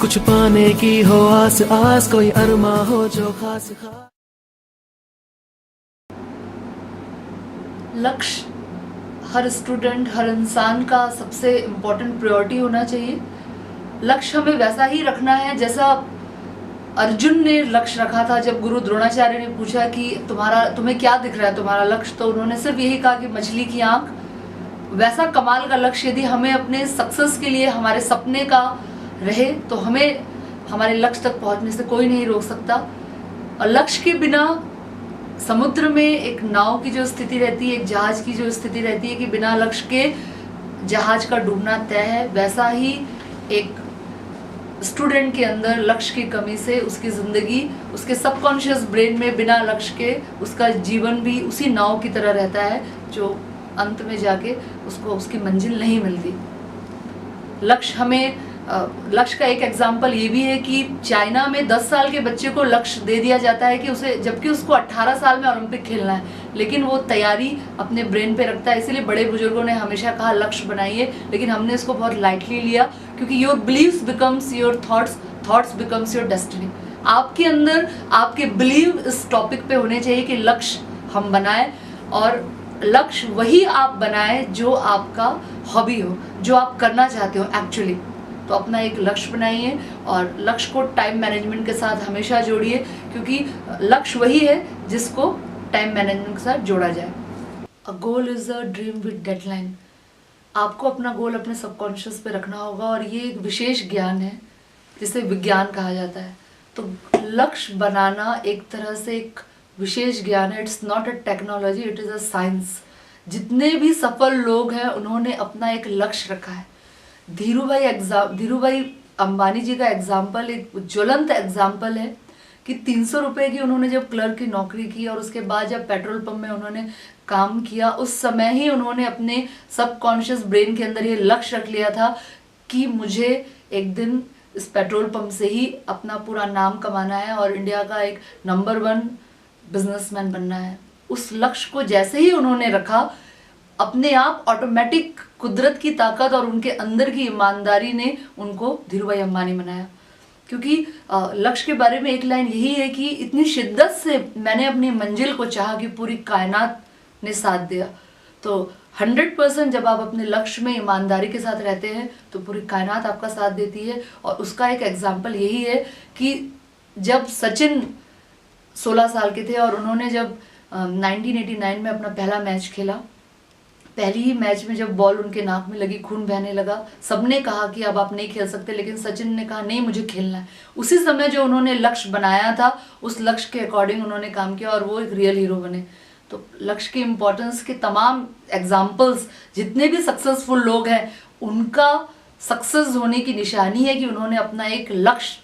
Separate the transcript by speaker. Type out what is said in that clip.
Speaker 1: कुछ पाने की हो आस आस, कोई अरमा हो जो खास खास।
Speaker 2: लक्ष्य हर स्टूडेंट, हर इंसान का सबसे इम्पोर्टेंट प्रायोरिटी होना चाहिए। लक्ष्य हमें वैसा ही रखना है जैसा अर्जुन ने लक्ष्य रखा था। जब गुरु द्रोणाचार्य ने पूछा कि तुम्हें क्या दिख रहा है तुम्हारा लक्ष्य, तो उन्होंने सिर्फ यही कहा कि मछली की आंख। वैसा कमाल का लक्ष्य यदि हमें अपने सक्सेस के लिए हमारे सपने का रहे तो हमें हमारे लक्ष्य तक पहुंचने से कोई नहीं रोक सकता। और लक्ष्य के बिना समुद्र में एक नाव की जो स्थिति रहती है, एक जहाज की जो स्थिति रहती है कि बिना लक्ष्य के जहाज का डूबना तय है, वैसा ही एक स्टूडेंट के अंदर लक्ष्य की कमी से उसकी ज़िंदगी, उसके सबकॉन्शियस ब्रेन में बिना लक्ष्य के उसका जीवन भी उसी नाव की तरह रहता है जो अंत में जाके उसको उसकी मंजिल नहीं मिलती। लक्ष्य का एक एग्जाम्पल ये भी है कि चाइना में 10 साल के बच्चे को लक्ष्य दे दिया जाता है कि उसे, जबकि उसको 18 साल में ओलंपिक खेलना है, लेकिन वो तैयारी अपने ब्रेन पे रखता है। इसीलिए बड़े बुजुर्गों ने हमेशा कहा लक्ष्य बनाइए, लेकिन हमने इसको बहुत लाइटली लिया क्योंकि your beliefs becomes your thoughts, thoughts becomes your destiny. आपके अंदर आपके बिलीव इस टॉपिक पे होने चाहिए कि लक्ष्य हम बनाएं, और लक्ष्य वही आप बनाएं जो आपका हॉबी हो, जो आप करना चाहते हो एक्चुअली। तो अपना एक लक्ष्य बनाइए और लक्ष्य को टाइम मैनेजमेंट के साथ हमेशा जोड़िए, क्योंकि लक्ष्य वही है जिसको टाइम मैनेजमेंट के साथ जोड़ा जाए। A goal is a dream with deadline. आपको अपना गोल अपने सबकॉन्शियस पे रखना होगा, और ये एक विशेष ज्ञान है जिसे विज्ञान कहा जाता है। तो लक्ष्य बनाना एक तरह से एक विशेष ज्ञान है। It's not a technology, it is a science. जितने भी सफल लोग हैं उन्होंने अपना एक लक्ष्य रखा है। धीरूभाई अंबानी जी का एग्जाम्पल एक ज्वलंत एग्जाम्पल है कि 300 रुपये की उन्होंने जब क्लर्क की नौकरी की और उसके बाद जब पेट्रोल पंप में उन्होंने काम किया, उस समय ही उन्होंने अपने सबकॉन्शियस ब्रेन के अंदर ये लक्ष्य रख लिया था कि मुझे एक दिन इस पेट्रोल पंप से ही अपना पूरा नाम कमाना है और इंडिया का एक नंबर 1 बिजनेसमैन बनना है। उस लक्ष्य को जैसे ही उन्होंने रखा, अपने आप ऑटोमेटिक कुदरत की ताकत और उनके अंदर की ईमानदारी ने उनको धीरूभाई अंबानी बनाया। क्योंकि लक्ष्य के बारे में एक लाइन यही है कि इतनी शिद्दत से मैंने अपनी मंजिल को चाहा कि पूरी कायनात ने साथ दिया। तो 100% जब आप अपने लक्ष्य में ईमानदारी के साथ रहते हैं तो पूरी कायनात आपका साथ देती है। और उसका एक एग्जाम्पल यही है कि जब सचिन 16 साल के थे और उन्होंने जब 1989 में अपना पहला मैच खेला, पहली ही मैच में जब बॉल उनके नाक में लगी, खून बहने लगा, सबने कहा कि अब आप नहीं खेल सकते, लेकिन सचिन ने कहा नहीं, मुझे खेलना है। उसी समय जो उन्होंने लक्ष्य बनाया था उस लक्ष्य के अकॉर्डिंग उन्होंने काम किया और वो एक रियल हीरो बने। तो लक्ष्य के इम्पोर्टेंस के तमाम एग्जाम्पल्स, जितने भी सक्सेसफुल लोग हैं, उनका सक्सेस होने की निशानी है कि उन्होंने अपना एक लक्ष्य